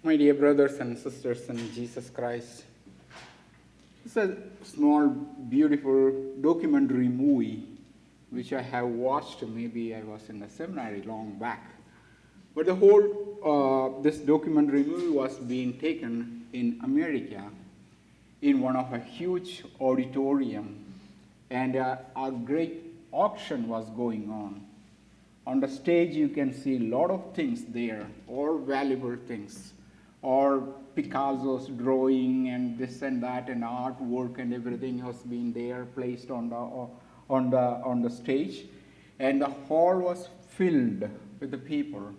My dear brothers and sisters in Jesus Christ, it's a small, beautiful documentary movie which I have watched. Maybe I was in the seminary long back. But the whole, this documentary movie was being taken in America in one of a huge auditorium, and a great auction was going on. On the stage, you can see a lot of things there, all valuable things, or Picasso's drawing and this and that, and artwork and everything has been there placed on the stage, and the hall was filled with the people.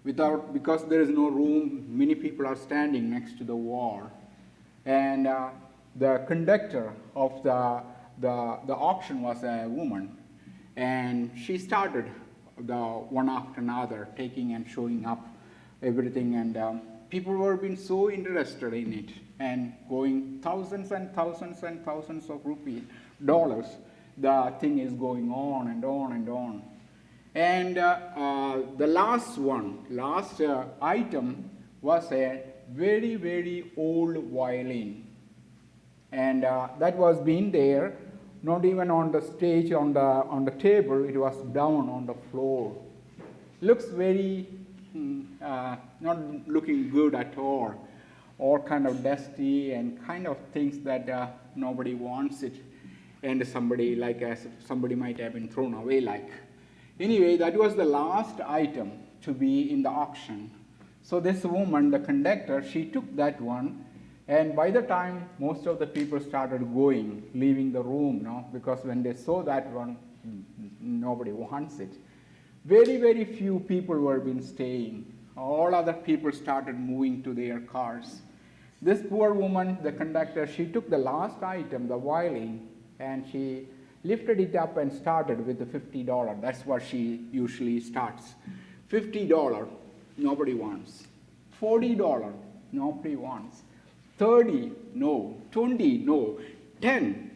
Because there is no room, many people are standing next to the wall, and the conductor of the auction was a woman, and she started the one after another, taking and showing up everything, and people were being so interested in it, and going thousands and thousands and thousands of dollars. The thing is going on and on and on. And the last item was a very, very old violin. And that was being there, not even on the stage, on the table, it was down on the floor. Looks very, not looking good at all kind of dusty and kind of things that nobody wants it, and somebody might have been thrown away like. Anyway, that was the last item to be in the auction. So this woman, the conductor, she took that one, and by the time most of the people started going, leaving the room, because when they saw that one, nobody wants it. Very, very few people were been staying. All other people started moving to their cars. This poor woman, the conductor, she took the last item, the violin, and she lifted it up and started with the $50. That's what she usually starts. $50, nobody wants. $40, nobody wants. 30, no. 20, no. 10.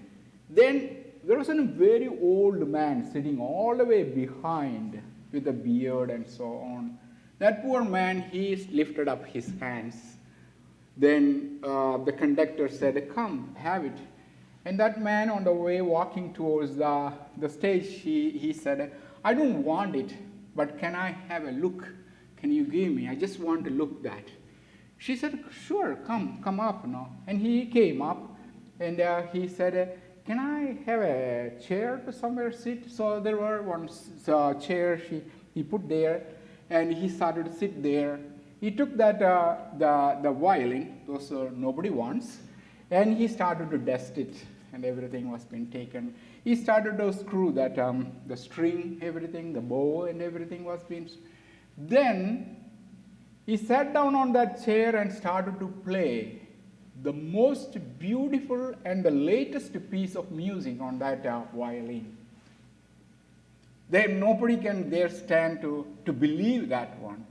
Then there was a very old man sitting all the way behind with a beard and so on. That poor man, he lifted up his hands. Then the conductor said, "Come, have it." And that man, on the way walking towards the stage, he said, "I don't want it, but can I have a look? Can you give me? I just want to look that." She said, "Sure, come up." And he came up, and he said, "Can I have a chair to somewhere sit?" So there were one chair he put there, and he started to sit there. He took that the violin, those nobody wants, and he started to dust it, and everything was being taken. He started to screw that the string, everything, the bow, and everything was being. Then he sat down on that chair and started to play the most beautiful and the latest piece of music on that violin. Then nobody can dare stand to believe that one.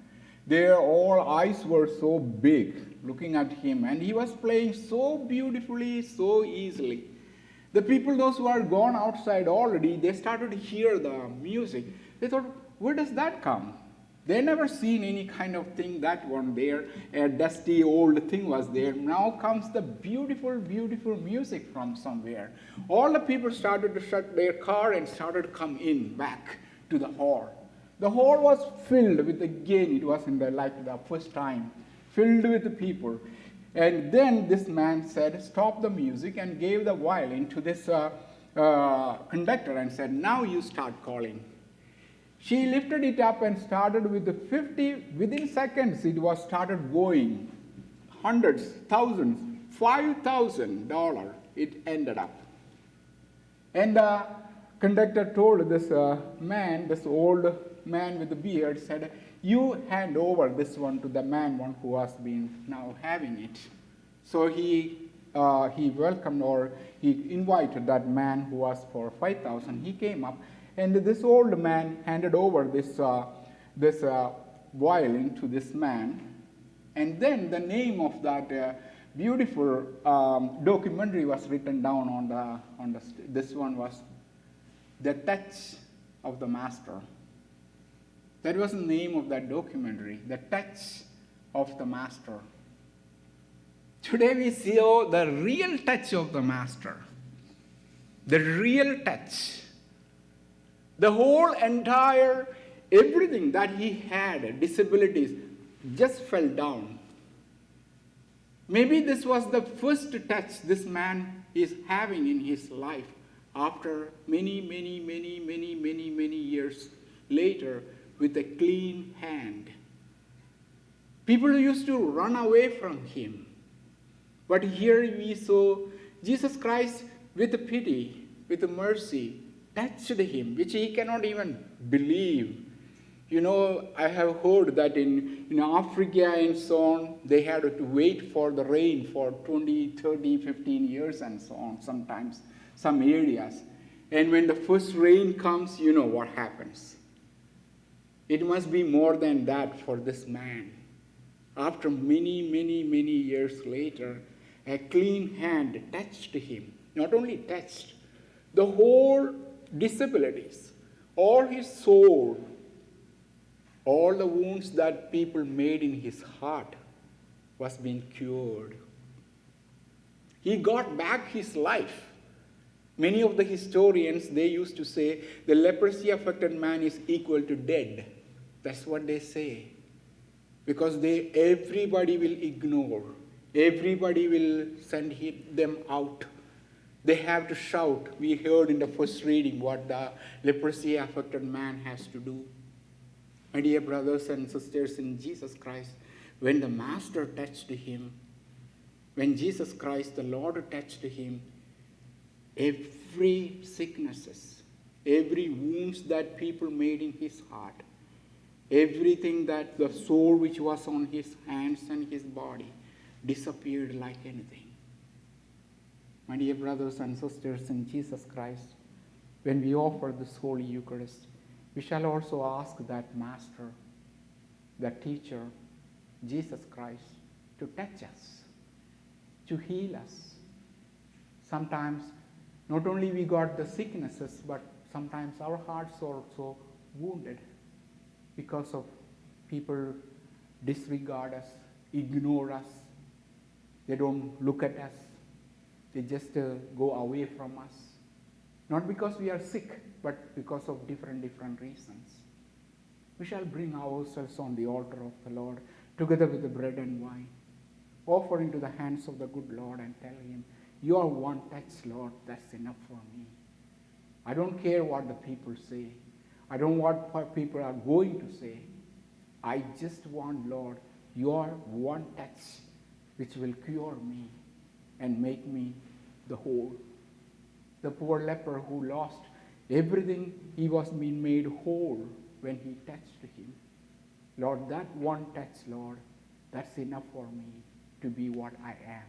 Their all eyes were so big looking at him, and he was playing so beautifully, so easily. The people, those who are gone outside already, they started to hear the music. They thought, where does that come? They never seen any kind of thing, that one there, a dusty old thing was there. Now comes the beautiful, beautiful music from somewhere. All the people started to shut their car and started to come in back to the hall. The hall was filled with, again, it was in the first time, filled with the people. And then this man said, "Stop the music," and gave the violin to this conductor and said, "Now you start calling." She lifted it up and started with the 50. Within seconds, it was started going. Hundreds, thousands, $5,000 it ended up. And the conductor told this man, this old man with the beard, said, "You hand over this one to the one who has been now having it." So he welcomed, or he invited that man who was for 5,000. He came up, and this old man handed over this violin to this man. And then the name of that beautiful documentary was written down on the. This one was "The Touch of the Master." That was the name of that documentary, "The Touch of the Master. Today we see the real touch of the Master. The real touch. The whole entire, everything that he had, disabilities, just fell down. Maybe this was the first touch this man is having in his life after many years later with a clean hand. People used to run away from him. But here we saw Jesus Christ with pity, with mercy, touched him, which he cannot even believe. You know, I have heard that in Africa and so on, they had to wait for the rain for 20, 30, 15 years and so on, sometimes, some areas. And when the first rain comes, you know what happens. It must be more than that for this man. After many years later, a clean hand touched him. Not only touched, the whole disabilities, all his soul, all the wounds that people made in his heart was being cured. He got back his life. Many of the historians, they used to say the leprosy-affected man is equal to dead. That's what they say. Because everybody will ignore. Everybody will send them out. They have to shout. We heard in the first reading what the leprosy-affected man has to do. My dear brothers and sisters in Jesus Christ, when the Master touched him, when Jesus Christ, the Lord, touched him, every sicknesses, every wounds that people made in his heart, everything that the sore which was on his hands and his body disappeared like anything. My dear brothers and sisters in Jesus Christ, when we offer this Holy Eucharist, we shall also ask that Master, that Teacher, Jesus Christ, to touch us, to heal us. Sometimes, not only we got the sicknesses, but sometimes our hearts are also wounded because of people disregard us, ignore us. They don't look at us. They just go away from us. Not because we are sick, but because of different reasons. We shall bring ourselves on the altar of the Lord, together with the bread and wine, offer into the hands of the good Lord and tell him, your one touch, Lord, that's enough for me. I don't care what the people say. I don't want what people are going to say. I just want, Lord, your one touch, which will cure me and make me the whole. The poor leper who lost everything, he was being made whole when he touched him. Lord, that one touch, Lord, that's enough for me to be what I am.